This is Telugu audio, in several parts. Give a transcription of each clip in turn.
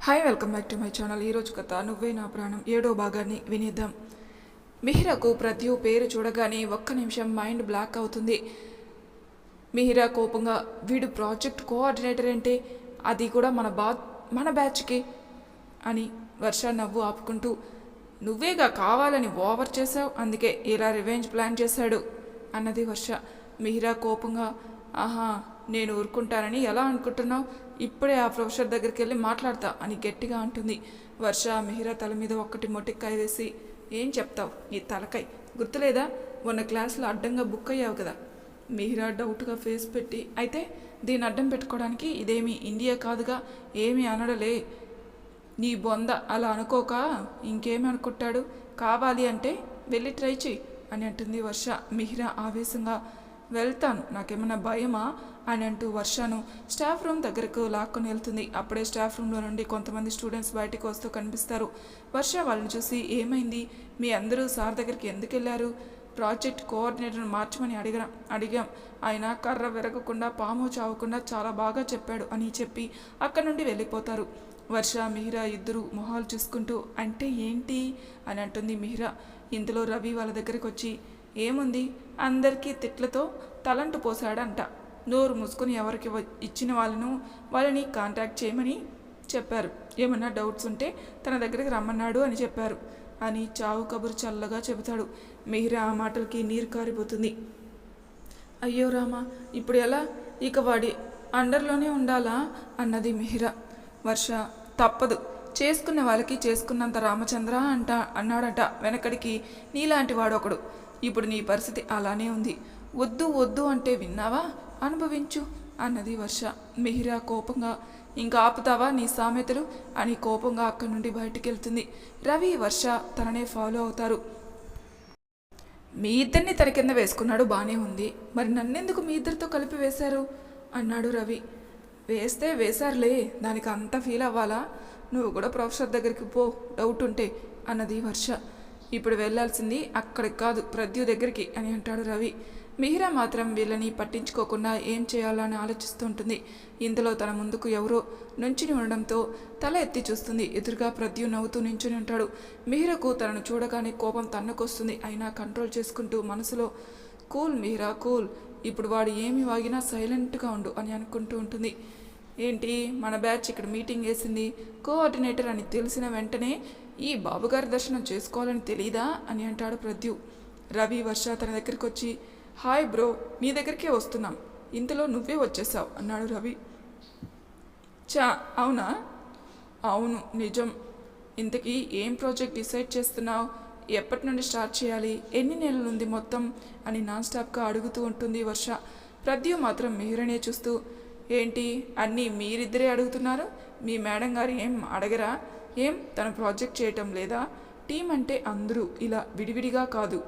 Hi welcome back to my channel. ఈరోజు కథ నువ్వే నా ప్రాణం 7వ భాగాన్ని వినేద్దాం. మిహిరాకు ప్రద్యు పేరు చూడగానే ఒక్క నిమిషం మైండ్ బ్లాక్ అవుతుంది. మిహిరా కోపంగా, వీడు ప్రాజెక్ట్ కోఆర్డినేటర్ అంటే అది కూడా మన బ్యాచ్కి అని వర్ష నవ్వు ఆపుకుంటూ, నువ్వేగా కావాలని ఓవర్ చేసావు, అందుకే ఇలా రివెంజ్ ప్లాన్ చేశాడు అన్నది వర్ష. మిహిరా కోపంగా, ఆహా నేను ఊరుకుంటానని ఎలా అనుకుంటున్నావు, ఇప్పుడే ఆ ప్రొఫెసర్ దగ్గరికి వెళ్ళి మాట్లాడతా అని గట్టిగా అంటుంది. వర్ష మిహిరా తల మీద ఒక్కటి మొటిక్కాయ వేసి, ఏం చెప్తావు నీ తలకాయ గుర్తులేదా, మొన్న క్లాస్లో అడ్డంగా బుక్ అయ్యావు కదా. మిహిరా డౌట్గా ఫేస్ పెట్టి, అయితే దీన్ని అడ్డం పెట్టుకోవడానికి ఇదేమీ ఇండియా కాదుగా, ఏమీ అనడలే, నీ బొంద అలా అనుకోక ఇంకేమి అనుకుంటాడు, కావాలి అంటే వెళ్ళి ట్రై చెయ్యి అని అంటుంది వర్ష. మిహిరా ఆవేశంగా, వెళ్తాను, నాకేమన్నా భయమా అని అంటూ వర్షను స్టాఫ్ రూమ్ దగ్గరకు లాక్కొని వెళ్తుంది. అప్పుడే స్టాఫ్ రూమ్లో నుండి కొంతమంది స్టూడెంట్స్ బయటకు వస్తూ కనిపిస్తారు. వర్ష వాళ్ళని చూసి, ఏమైంది, మీ అందరూ సార్ దగ్గరికి ఎందుకు వెళ్ళారు, ప్రాజెక్ట్ కోఆర్డినేటర్ను మార్చమని అడిగాం, ఆయన కర్ర విరగకుండా పాము చావకుండా చాలా బాగా చెప్పాడు అని చెప్పి అక్కడి నుండి వెళ్ళిపోతారు. వర్ష మిహిరా ఇద్దరు మొహాలు చూసుకుంటూ, అంటే ఏంటి అని అంటుంది మిహిరా. ఇంతలో రవి వాళ్ళ దగ్గరికి వచ్చి, ఏముంది, అందరికీ తిట్లతో తలంటు పోసాడంట, నోరు మూసుకొని ఎవరికి ఇచ్చిన వాళ్ళని కాంటాక్ట్ చేయమని చెప్పారు, ఏమన్నా డౌట్స్ ఉంటే తన దగ్గరికి రమ్మన్నాడు అని చెప్పారు అని చావు కబురు చల్లగా చెబుతాడు. మిహిరా ఆ మాటలకి నీరు కారిపోతుంది. అయ్యో రామా, ఇప్పుడు ఎలా, ఇక వాడి అండర్లోనే ఉండాలా అన్నది మిహిరా. వర్ష, తప్పదు, చేసుకున్న వాళ్ళకి చేసుకున్నంత రామచంద్ర అన్నాడట వెనకడికి నీలాంటి వాడొకడు, ఇప్పుడు నీ పరిస్థితి అలానే ఉంది, వద్దు వద్దు అంటే విన్నావా, అనుభవించు అన్నది వర్ష. మిహిరా కోపంగా, ఇంకా ఆపుతావా నీ సామెతలు అని కోపంగా అక్కడి నుండి బయటికి వెళ్తుంది. రవి వర్ష తననే ఫాలో అవుతారు. మీ ఇద్దరిని తన కింద వేసుకున్నాడు, బాగానే ఉంది, మరి నన్నెందుకు మీ ఇద్దరితో కలిపి వేశారు అన్నాడు రవి. వేస్తే వేశారులే, దానికి అంత ఫీల్ అవ్వాలా, నువ్వు కూడా ప్రొఫెసర్ దగ్గరికి పో డౌట్ ఉంటే అన్నది వర్ష. ఇప్పుడు వెళ్లాల్సింది అక్కడికి కాదు, ప్రద్యు దగ్గరికి అని అంటాడు రవి. మిహిరా మాత్రం వీళ్ళని పట్టించుకోకుండా ఏం చేయాలో అని ఆలోచిస్తూ ఉంటుంది. ఇంతలో తన ముందుకు ఎవరో నుంచుని ఉండడంతో తల ఎత్తి చూస్తుంది. ఎదురుగా ప్రద్యు నవ్వుతూ నించుని ఉంటాడు. మిహిరకు తనను చూడగానే కోపం తన్నుకొస్తుంది. అయినా కంట్రోల్ చేసుకుంటూ మనసులో, కూల్ మిహిరా కూల్, ఇప్పుడు వాడు ఏమి వాగినా సైలెంట్గా ఉండు అని అనుకుంటూ ఉంటుంది. ఏంటి, మన బ్యాచ్ ఇక్కడ మీటింగ్ వేసింది, కోఆర్డినేటర్ అని తెలిసిన వెంటనే ఈ బాబుగారి దర్శనం చేసుకోవాలని తెలీదా అని అంటాడు ప్రద్యు. రవి వర్ష తన దగ్గరికి వచ్చి, హాయ్ బ్రో, మీ దగ్గరికే వస్తున్నాం, ఇంతలో నువ్వే వచ్చేసావు అన్నాడు రవి. అవునా, అవును నిజం, ఇంతకీ ఏం ప్రాజెక్ట్ డిసైడ్ చేస్తున్నావు, ఎప్పటి నుండి స్టార్ట్ చేయాలి, ఎన్ని నెలలు ఉంది మొత్తం అని నాన్ స్టాప్గా అడుగుతూ ఉంటుంది వర్ష. ప్రద్యు మాత్రం మిహిరనే చూస్తూ, ఏంటి అన్నీ మీరిద్దరే అడుగుతున్నారు, మీ మేడం గారు ఏం అడగరా, ఏం తన ప్రాజెక్ట్ చేయటం లేదా, టీం అంటే అందరూ ఇలా విడివిడిగా కాదు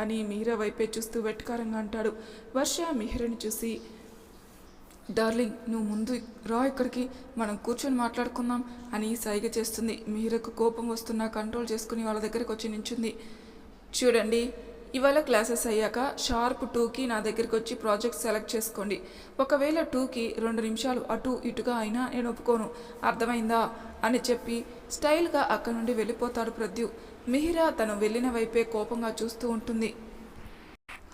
అని మిహిరా వైపే చూస్తూ వెట్కారంగా అంటాడు. వర్ష మిహిరని చూసి, డార్లింగ్ నువ్వు ముందు రా, ఇక్కడికి మనం కూర్చొని మాట్లాడుకుందాం అని సైగ చేస్తుంది. మిహిరకు కోపం వస్తున్నా కంట్రోల్ చేసుకుని వాళ్ళ దగ్గరికి వచ్చి నించుంది. చూడండి, ఇవాళ క్లాసెస్ అయ్యాక షార్ప్ 2కి నా దగ్గరికి వచ్చి ప్రాజెక్ట్ సెలెక్ట్ చేసుకోండి, ఒకవేళ 2కి 2 నిమిషాలు అటు ఇటుగా అయినా నేను ఒప్పుకోను, అర్థమైందా అని చెప్పి స్టైల్గా అక్కడి నుండి వెళ్ళిపోతాడు ప్రద్యు. మిహిరా తను వెళ్ళిన వైపే కోపంగా చూస్తూ ఉంటుంది.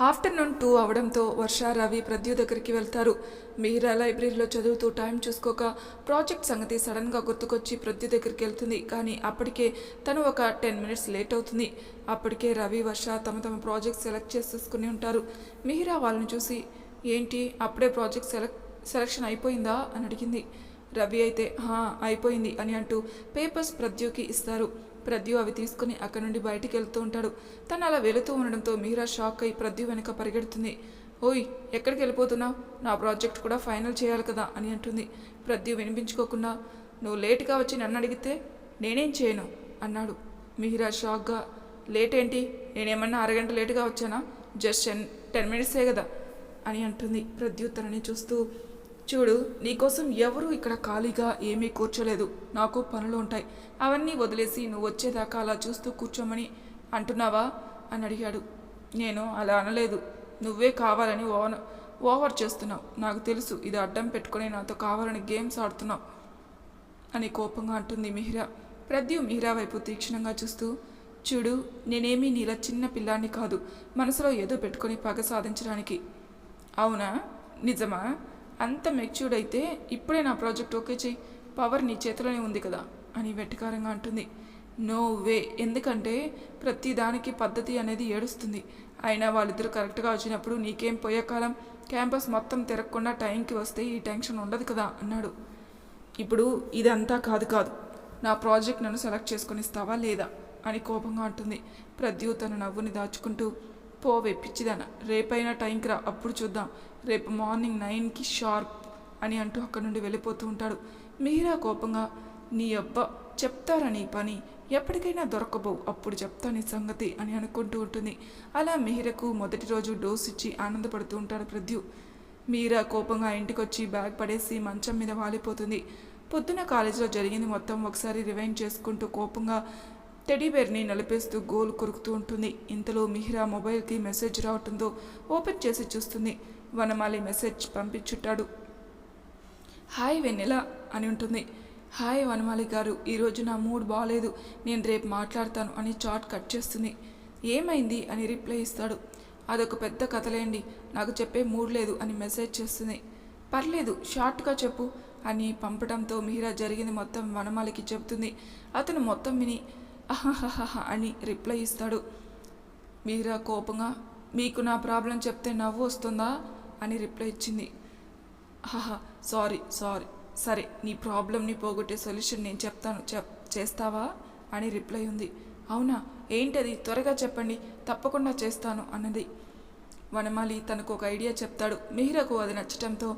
ఆఫ్టర్నూన్ 2 అవడంతో వర్ష రవి ప్రద్యు దగ్గరికి వెళ్తారు. మిహిరా లైబ్రరీలో చదువుతూ టైం చూసుకోక ప్రాజెక్ట్ సంగతి సడన్గా గుర్తుకొచ్చి ప్రద్యు దగ్గరికి వెళ్తుంది. కానీ అప్పటికే తను ఒక 10 మినిట్స్ లేట్ అవుతుంది. అప్పటికే రవి వర్ష తమ తమ ప్రాజెక్ట్ సెలెక్ట్ చేసేసుకుని ఉంటారు. మిహిరా వాళ్ళని చూసి, ఏంటి అప్పుడే ప్రాజెక్ట్ సెలెక్షన్ అయిపోయిందా అని అడిగింది. రవి అయితే అయిపోయింది అని అంటూ పేపర్స్ ప్రద్యుకి ఇస్తారు. ప్రద్యు అవి తీసుకుని అక్కడి నుండి బయటికి వెళ్తూ ఉంటాడు. తను అలా వెళుతూ ఉండడంతో మిహిరా షాక్ అయి ప్రద్యు వెనక పరిగెడుతుంది. ఓయ్ ఎక్కడికి వెళ్ళిపోతున్నావు, నా ప్రాజెక్ట్ కూడా ఫైనల్ చేయాలి కదా అని అంటుంది. ప్రద్యు వినిపించుకోకుండా, నువ్వు లేటుగా వచ్చి నన్ను అడిగితే నేనేం చేయను అన్నాడు. మిహిరా షాక్గా, లేట్ ఏంటి, నేనేమన్నా అరగంట లేటుగా వచ్చానా, జస్ట్ 10 మినిట్సే కదా అని అంటుంది. ప్రద్యు తనని చూస్తూ, చూడు, నీకోసం ఎవరూ ఇక్కడ ఖాళీగా ఏమీ కూర్చోలేదు, నాకు పనులు ఉంటాయి, అవన్నీ వదిలేసి నువ్వు వచ్చేదాకా అలా చూస్తూ కూర్చోమని అంటున్నావా అని అడిగాడు. నేను అలా అనలేదు, నువ్వే కావాలని ఓవర్ చేస్తున్నావు, నాకు తెలుసు, ఇది అడ్డం పెట్టుకుని నాతో కావాలని గేమ్స్ ఆడుతున్నావు అని కోపంగా అంటుంది మిహిరా. ప్రద్యు మిహిరా వైపు తీక్షణంగా చూస్తూ, చూడు, నేనేమీ నీలా చిన్న పిల్లాన్ని కాదు, మనసులో ఏదో పెట్టుకొని పగ సాధించడానికి. అవునా? నిజమా? అంత మెచ్యూర్డ్ అయితే ఇప్పుడే నా ప్రాజెక్ట్ ఓకే చెయ్యి, పవర్ నీ చేతిలోనే ఉంది కదా అని వెటకారంగా అంటుంది. నో వే, ఎందుకంటే ప్రతి దానికి పద్ధతి అనేది ఏడుస్తుంది. అయినా వాళ్ళిద్దరూ కరెక్ట్గా వచ్చినప్పుడు నీకేం పోయే కాలం, క్యాంపస్ మొత్తం తిరగకుండా టైంకి వస్తే ఈ టెన్షన్ ఉండదు కదా అన్నాడు. ఇప్పుడు ఇదంతా కాదు, నా ప్రాజెక్ట్ నన్ను సెలెక్ట్ చేసుకొని ఇస్తావా లేదా అని కోపంగా అంటుంది. ప్రద్యు తన నవ్వుని దాచుకుంటూ, పోవే పిచ్చిదాన, రేపైనా టైంకి రా, అప్పుడు చూద్దాం, రేపు మార్నింగ్ 9కి షార్ప్ అని అంటూ అక్కడి నుండి వెళ్ళిపోతూ ఉంటాడు. మిహిరా కోపంగా, నీ అబ్బా చెప్తారా నీ పని, ఎప్పటికైనా దొరకబోవు, అప్పుడు చెప్తా నీ సంగతి అని అనుకుంటూ ఉంటుంది. అలా మిహిరకు మొదటి రోజు డోస్ ఇచ్చి ఆనందపడుతూ ఉంటాడు ప్రద్యు. మీరా కోపంగా ఇంటికొచ్చి బ్యాగ్ పడేసి మంచం మీద వాలిపోతుంది. పొద్దున కాలేజీలో జరిగింది మొత్తం ఒకసారి రివైండ్ చేసుకుంటూ కోపంగా టెడీబేర్ని నలిపేస్తూ గోలు కొరుకుతూ ఉంటుంది. ఇంతలో మిహిరా మొబైల్కి మెసేజ్ రావడంతో ఓపెన్ చేసి చూస్తుంది. వనమాలి మెసేజ్ పంపించుంటాడు. హాయ్ వెన్నెల అని ఉంటుంది. హాయ్ వనమాలి గారు, ఈరోజు నా మూడ్ బాగాలేదు, నేను రేపు మాట్లాడతాను అని చాట్ కట్ చేస్తుంది. ఏమైంది అని రిప్లై ఇస్తాడు. అదొక పెద్ద కథలేండి, నాకు చెప్పే మూడ్ లేదు అని మెసేజ్ చేస్తుంది. పర్లేదు షార్ట్గా చెప్పు అని పంపడంతో మీరా జరిగింది మొత్తం వనమాలికి చెబుతుంది. అతను మొత్తం విని అహహహ అని రిప్లై ఇస్తాడు. మీరా కోపంగా, మీకు నా ప్రాబ్లం చెప్తే నవ్వు వస్తుందా అని రిప్లై ఇచ్చింది. హహా సారీ, సరే నీ ప్రాబ్లంని పోగొట్టే సొల్యూషన్ నేను చెప్తాను, చేస్తావా అని రిప్లై ఉంది. అవునా, ఏంటది, త్వరగా చెప్పండి, తప్పకుండా చేస్తాను అన్నది. వనమాలి తనకు ఒక ఐడియా చెప్తాడు. మిహిరకు అది నచ్చటంతో,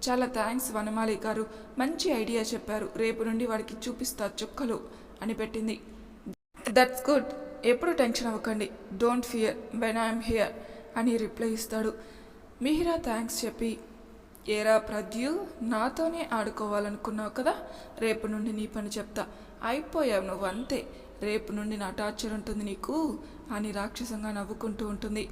చాలా థ్యాంక్స్ వనమాలి గారు, మంచి ఐడియా చెప్పారు, రేపు నుండి వాడికి చూపిస్తా చుక్కలు అని పెట్టింది. దట్స్ గుడ్, ఎప్పుడు టెన్షన్ అవ్వకండి, don't fear when I'm here అని రిప్లై ఇస్తాడు. మిహిరా థ్యాంక్స్ చెప్పి, ఏరా ప్రద్యు, నాతోనే ఆడుకోవాలనుకున్నావు కదా, రేపు నుండి నీ పని చెప్తా, అయిపోయావు నువ్వు అంతే, రేపు నుండి నా టార్చర్ ఉంటుంది నీకు అని రాక్షసంగా నవ్వుకుంటూ ఉంటుంది.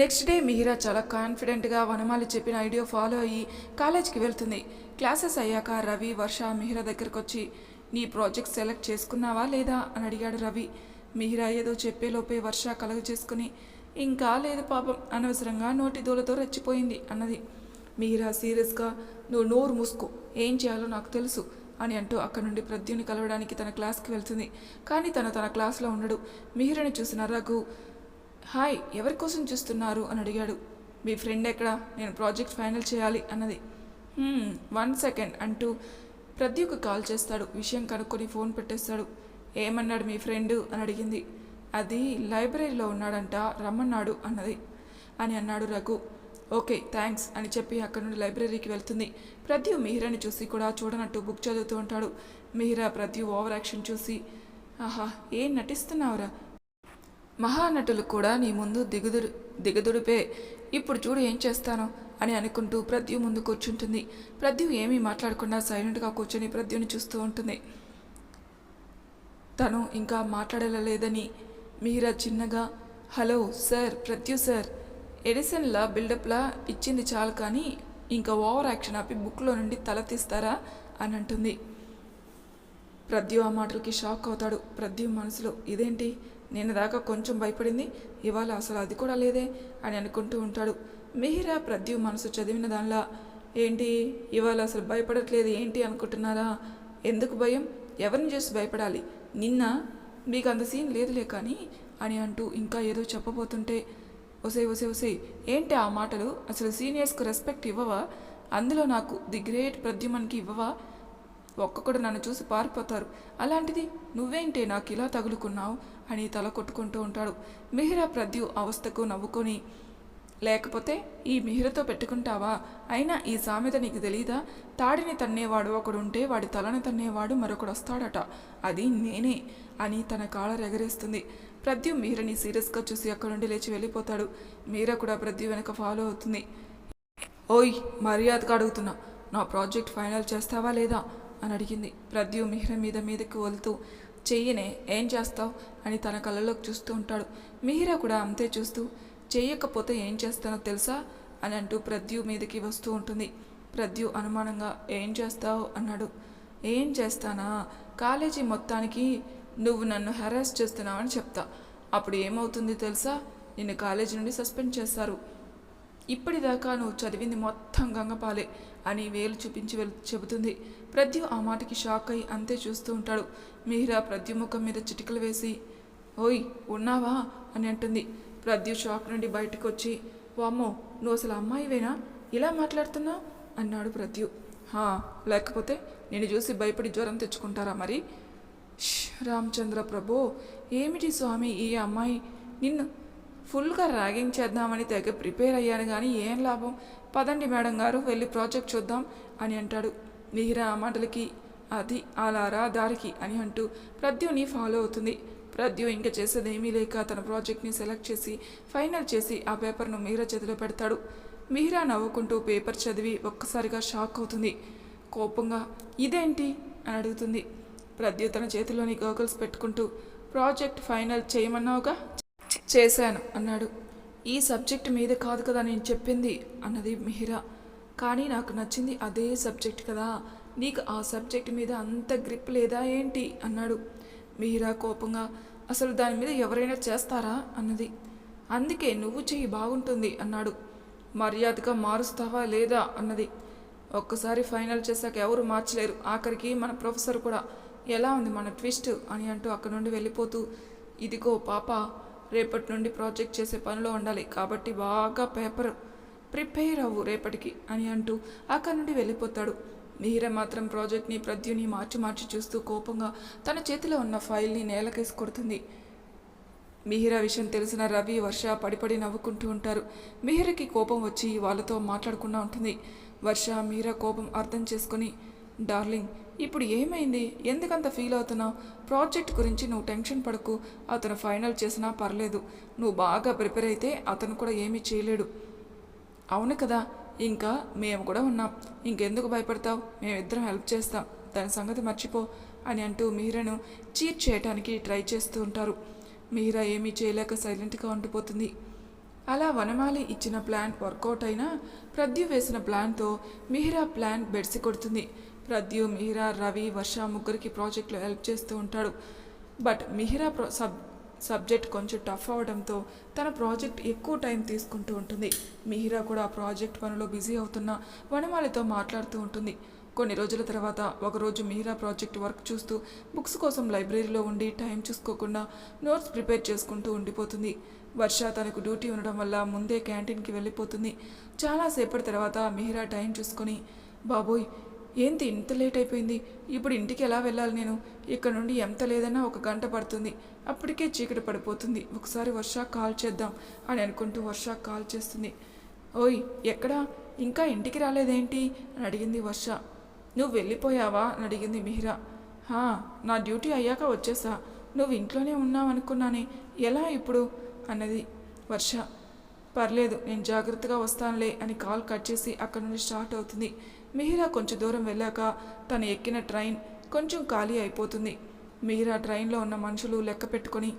నెక్స్ట్ డే మిహిరా చాలా కాన్ఫిడెంట్గా వనమాలి చెప్పిన ఐడియా ఫాలో అయ్యి కాలేజ్కి వెళ్తుంది. క్లాసెస్ అయ్యాక రవి, వర్ష మిహిరా దగ్గరకు వచ్చి, నీ ప్రాజెక్ట్ సెలెక్ట్ చేసుకున్నావా లేదా అని అడిగాడు రవి. మిహిరా ఏదో చెప్పేలోపే వర్ష కలుగు చేసుకుని, ఇంకా లేదు పాపం, అనవసరంగా నోటి దూలతో రెచ్చిపోయింది అన్నది. మిహిరా సీరియస్గా, నువ్వు నోరు మూసుకో, ఏం చేయాలో నాకు తెలుసు అని అంటూ అక్కడి నుండి ప్రద్యుని కలవడానికి తన క్లాస్కి వెళ్తుంది. కానీ తన క్లాస్లో ఉండడు. మిహిరని చూసిన రఘు, హాయ్, ఎవరి కోసం చూస్తున్నారు అని అడిగాడు. మీ ఫ్రెండ్ ఎక్కడా, నేను ప్రాజెక్ట్ ఫైనల్ చేయాలి అన్నది. 1 సెకండ్ అంటూ ప్రద్యుకు కాల్ చేస్తాడు. విషయం కనుక్కొని ఫోన్ పెట్టేస్తాడు. ఏమన్నాడు మీ ఫ్రెండు అని అడిగింది. అది లైబ్రరీలో ఉన్నాడంట, రమ్మన్నాడు అన్నది అని అన్నాడు రఘు. ఓకే థ్యాంక్స్ అని చెప్పి అక్కడి నుండి లైబ్రరీకి వెళ్తుంది. ప్రద్యు మిహిరాని చూసి కూడా చూడనట్టు బుక్ చదువుతూ ఉంటాడు. మిహిరా ప్రద్యు ఓవర్ యాక్షన్ చూసి, ఆహా ఏం నటిస్తున్నావురా, మహానటులు కూడా నీ ముందు దిగదుడిపే, ఇప్పుడు చూడు ఏం చేస్తానో అని అనుకుంటూ ప్రద్యు ముందు కూర్చుంటుంది. ప్రద్యు ఏమీ మాట్లాడకుండా సైలెంట్గా కూర్చొని ప్రద్యుని చూస్తూ ఉంటుంది. తను ఇంకా మాట్లాడలేదని మిహిరా చిన్నగా, హలో సార్, ప్రద్యు సార్, ఎడిసన్లా బిల్డప్లా ఇచ్చింది చాలు, కానీ ఇంకా ఓవర్ యాక్షన్ ఆపి బుక్లో నుండి తల తీస్తారా అని అంటుంది. ప్రద్యు ఆ మాటలకి షాక్ అవుతాడు. ప్రద్యు మనసులో, ఇదేంటి, నేను దాకా కొంచెం భయపడింది, ఇవాళ అసలు అది కూడా లేదే అని అనుకుంటూ ఉంటాడు. మిహిరా ప్రద్యు మనసు చదివిన దానిలా, ఏంటి ఇవాళ అసలు భయపడట్లేదు ఏంటి అనుకుంటున్నారా, ఎందుకు భయం, ఎవరిని చూసి భయపడాలి, నిన్న, మీకు అంత సీన్ లేదులే కానీ అని అంటూ ఇంకా ఏదో చెప్పబోతుంటే, ఒసే ఏంటి ఆ మాటలు, అసలు సీనియర్స్కి రెస్పెక్ట్ ఇవ్వవా, అందులో నాకు ది గ్రేట్ ప్రద్యుమన్కి ఇవ్వవా, ఒక్కొక్కడు నన్ను చూసి పారిపోతారు, అలాంటిది నువ్వేంటే నాకు ఇలా తగులుకున్నావు అని తల కొట్టుకుంటూ ఉంటాడు. మిహిరా ప్రద్యు అవస్థకు నవ్వుకొని, లేకపోతే ఈ మిహిరతో పెట్టుకుంటావా, అయినా ఈ సామెత నీకు తెలీదా, తాడిని తన్నేవాడు ఒకడుంటే వాడి తలని తన్నేవాడు మరొకడు వస్తాడట, అది నేనే అని తన కాలర్ ఎగరేస్తుంది. ప్రద్యు మిహిరని సీరియస్గా చూసి అక్కడి నుండి లేచి వెళ్ళిపోతాడు. మీరా కూడా ప్రద్యు వెనక ఫాలో అవుతుంది. ఓయ్ మర్యాదగా అడుగుతున్నా, నా ప్రాజెక్ట్ ఫైనల్ చేస్తావా లేదా అని అడిగింది. ప్రద్యు మిహిర మీదకి వెళ్తూ, చెయ్యనే, ఏం చేస్తావు అని తన కళ్ళలోకి చూస్తూ ఉంటాడు. మిహిర కూడా అంతే చూస్తూ, చెయ్యకపోతే ఏం చేస్తానో తెలుసా అని అంటూ ప్రద్యు మీదకి వస్తూ ఉంటుంది. ప్రద్యు అనుమానంగా ఏం చేస్తావు అన్నాడు. ఏం చేస్తానా, కాలేజీ మొత్తానికి నువ్వు నన్ను హెరాస్ చేస్తున్నావని చెప్తా. అప్పుడు ఏమవుతుంది తెలుసా, నిన్ను కాలేజీ నుండి సస్పెండ్ చేస్తారు. ఇప్పటిదాకా నువ్వు చదివింది మొత్తం గంగపాలే అని వేలు చూపించి చెబుతుంది. ప్రద్యు ఆ మాటకి షాక్ అయి అంతే చూస్తూ ఉంటాడు. మీరా ప్రద్యు ముఖం మీద చిటికలు వేసి ఓయ్ ఉన్నావా అని అంటుంది. ప్రద్యు షాక్ నుండి బయటకు వచ్చి వామ్మో నువ్వు అసలు అమ్మాయివేనా, ఇలా మాట్లాడుతున్నావు అన్నాడు ప్రద్యు. లేకపోతే నేను చూసి భయపడి జ్వరం తెచ్చుకుంటారా మరి? రామచంద్ర ప్రభు, ఏమిటి స్వామి ఈ అమ్మాయి, నిన్ను ఫుల్గా ర్యాగింగ్ చేద్దామని తెగ ప్రిపేర్ అయ్యాను కానీ ఏం లాభం, పదండి మేడం గారు వెళ్ళి ప్రాజెక్ట్ చూద్దాం అని అంటాడు. మీరా ఆ మాటలకి అది అలారా దారికి అని అంటూ ప్రద్యుని ఫాలో అవుతుంది. ప్రద్యు ఇంకా చేసేదేమీ లేక తన ప్రాజెక్ట్ని సెలెక్ట్ చేసి ఫైనల్ చేసి ఆ పేపర్ను మీరా చేతిలో పెడతాడు. మీరా నవ్వుకుంటూ పేపర్ చదివి ఒక్కసారిగా షాక్ అవుతుంది. కోపంగా ఇదేంటి అని అడుగుతుంది. ప్రద్యు తన చేతిలోని గోగుల్స్ పెట్టుకుంటూ ప్రాజెక్ట్ ఫైనల్ చేయమన్నావుగా, చేశాను అన్నాడు. ఈ సబ్జెక్ట్ మీద కాదు కదా నేను చెప్పింది అన్నది మిహిరా. కానీ నాకు నచ్చింది అదే సబ్జెక్ట్ కదా, నీకు ఆ సబ్జెక్ట్ మీద అంత గ్రిప్ లేదా ఏంటి అన్నాడు. మిహిరా కోపంగా అసలు దాని మీద ఎవరైనా చేస్తారా అన్నది. అందుకే నువ్వు చెయ్యి బాగుంటుంది అన్నాడు. మర్యాదగా మారుస్తావా లేదా అన్నది. ఒక్కసారి ఫైనల్ చేశాక ఎవరు మార్చలేరు, ఆఖరికి మన ప్రొఫెసర్ కూడా. ఎలా ఉంది మన ట్విస్ట్ అని అంటూ అక్కడి నుండి వెళ్ళిపోతూ ఇదిగో పాప, రేపటి నుండి ప్రాజెక్ట్ చేసే పనిలో ఉండాలి కాబట్టి బాగా పేపర్ ప్రిపేర్ అవ్వు రేపటికి అని అంటూ అక్కడి నుండి వెళ్ళిపోతాడు. మీరా మాత్రం ప్రాజెక్ట్ని ప్రద్యుని మార్చి మార్చి చూస్తూ కోపంగా తన చేతిలో ఉన్న ఫైల్ని నేలకేసి కొడుతుంది. మిహిరా విషయం తెలిసిన రవి, వర్ష పడిపడి నవ్వుకుంటూ ఉంటారు. మిహిరకి కోపం వచ్చి వాళ్ళతో మాట్లాడకుండా ఉంటుంది. వర్ష మీరా కోపం అర్థం చేసుకొని డార్లింగ్ ఇప్పుడు ఏమైంది, ఎందుకంత ఫీల్ అవుతున్నావు, ప్రాజెక్ట్ గురించి నువ్వు టెన్షన్ పడకు, అతను ఫైనల్ చేసినా పర్లేదు, నువ్వు బాగా ప్రిపేర్ అయితే అతను కూడా ఏమీ చేయలేడు. అవును కదా, ఇంకా మేము కూడా ఉన్నాం, ఇంకెందుకు భయపడతావు, మేమిద్దరం హెల్ప్ చేస్తాం, దాని సంగతి మర్చిపో అని అంటూ మీరాను చీట్ చేయడానికి ట్రై చేస్తూ ఉంటారు. మీరా ఏమీ చేయలేక సైలెంట్గా ఉండిపోతుంది. అలా వనమాలి ఇచ్చిన ప్లాన్ వర్కౌట్ అయినా ప్రద్యు వేసిన ప్లాన్తో మిహిరా ప్లాన్ బెడిసి కొడుతుంది. ప్రద్యు, మిహిరా, రవి, వర్ష ముగ్గురికి ప్రాజెక్ట్లో హెల్ప్ చేస్తూ ఉంటాడు. బట్ మిహిరా సబ్జెక్ట్ కొంచెం టఫ్ అవడంతో తన ప్రాజెక్ట్ ఎక్కువ టైం తీసుకుంటూ ఉంటుంది. మిహిరా కూడా ప్రాజెక్ట్ పనిలో బిజీ అవుతున్న వనమాలితో మాట్లాడుతూ ఉంటుంది. కొన్ని రోజుల తర్వాత ఒకరోజు మిహిరా ప్రాజెక్ట్ వర్క్ చూస్తూ బుక్స్ కోసం లైబ్రరీలో ఉండి టైం చూసుకోకుండా నోట్స్ ప్రిపేర్ చేసుకుంటూ ఉండిపోతుంది. వర్ష తనకు డ్యూటీ ఉండడం వల్ల ముందే క్యాంటీన్కి వెళ్ళిపోతుంది. చాలాసేపటి తర్వాత మిహిరా టైం చూసుకొని బాబోయ్ ఏంటి ఇంత లేట్ అయిపోయింది, ఇప్పుడు ఇంటికి ఎలా వెళ్ళాలి నేను, ఇక్కడ నుండి ఎంత లేదన్నా 1 గంట పడుతుంది, అప్పటికే చీకటి పడిపోతుంది, ఒకసారి వర్ష కాల్ చేద్దాం అని అనుకుంటూ వర్ష కాల్ చేస్తుంది. ఓయ్ ఎక్కడా, ఇంకా ఇంటికి రాలేదేంటి అని అడిగింది వర్ష. నువ్వు వెళ్ళిపోయావా అని అడిగింది మిహిరా. నా డ్యూటీ అయ్యాక వచ్చేసా, నువ్వు ఇంట్లోనే ఉన్నావు అనుకున్నానే, ఎలా ఇప్పుడు అన్నది వర్ష. పర్లేదు నేను జాగ్రత్తగా వస్తానులే అని కాల్ కట్ చేసి అక్కడ నుండి స్టార్ట్ అవుతుంది. మిహిరా కొంచెం దూరం వెళ్ళాక తను ఎక్కిన ట్రైన్ కొంచెం ఖాళీ అయిపోతుంది. మిహిరా ట్రైన్లో ఉన్న మనుషులు లెక్క పెట్టుకొని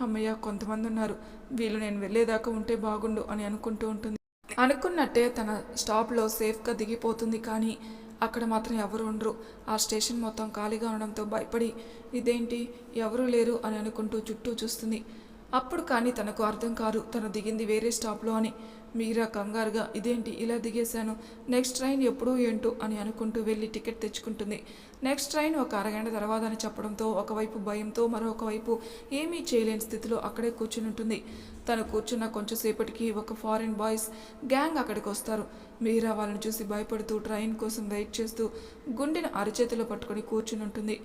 అమ్మయ్య కొంతమంది ఉన్నారు, వీళ్ళు నేను వెళ్ళేదాకా ఉంటే బాగుండు అని అనుకుంటూ ఉంటుంది. అనుకున్నట్టే తన స్టాప్లో సేఫ్గా దిగిపోతుంది. కానీ అక్కడ మాత్రం ఎవరు ఉండరు. ఆ స్టేషన్ మొత్తం ఖాళీగా ఉండడంతో భయపడి ఇదేంటి ఎవరూ లేరు అని అనుకుంటూ చుట్టూ చూస్తుంది. అప్పుడు కానీ తనకు అర్థం కాదు తను దిగింది వేరే స్టాప్లో అని. మీరా కంగారుగా ఇదేంటి ఇలా దిగేశాను, నెక్స్ట్ ట్రైన్ ఎప్పుడూ ఏంటో అని అనుకుంటూ వెళ్ళి టికెట్ తెచ్చుకుంటుంది. నెక్స్ట్ ట్రైన్ 1 అరగంట తర్వాత అని చెప్పడంతో ఒకవైపు భయంతో మరొకవైపు ఏమీ చేయలేని స్థితిలో అక్కడే కూర్చుని ఉంటుంది. తను కూర్చున్న కొంచెంసేపటికి ఒక ఫారిన్ బాయ్స్ గ్యాంగ్ అక్కడికి వస్తారు. మీరా వాళ్ళని చూసి భయపడుతూ ట్రైన్ కోసం వెయిట్ చేస్తూ గుండెను అరచేతిలో పట్టుకొని కూర్చుని ఉంటుంది.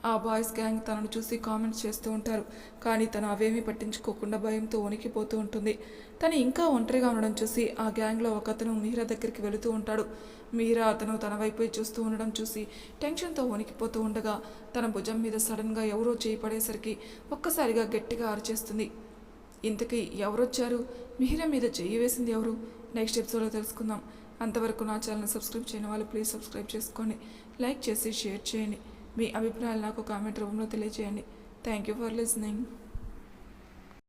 ఆ బాయ్స్ గ్యాంగ్ తనను చూసి కామెంట్స్ చేస్తూ ఉంటారు. కానీ తను అవేమీ పట్టించుకోకుండా భయంతో వణికిపోతూ ఉంటుంది. తను ఇంకా ఒంటరిగా ఉండడం చూసి ఆ గ్యాంగ్లో ఒకతను మీరా దగ్గరికి వెళుతూ ఉంటాడు. మీరా అతను తన వైపు చూస్తూ ఉండడం చూసి టెన్షన్తో వణికిపోతూ ఉండగా తన భుజం మీద సడన్గా ఎవరో చేయి పడేసరికి ఒక్కసారిగా గట్టిగా అరిచేస్తుంది. ఇంతకీ ఎవరొచ్చారు, మిహిరా మీద చెయ్యి వేసింది ఎవరు, నెక్స్ట్ ఎపిసోడ్లో తెలుసుకుందాం. అంతవరకు నా ఛానల్ని సబ్స్క్రైబ్ చేయని వాళ్ళు ప్లీజ్ సబ్స్క్రైబ్ చేసుకోండి, లైక్ చేసి షేర్ చేయండి, మీ అభిప్రాయాలు నాకు కామెంట్ రూపంలో తెలియజేయండి. Thank you for listening.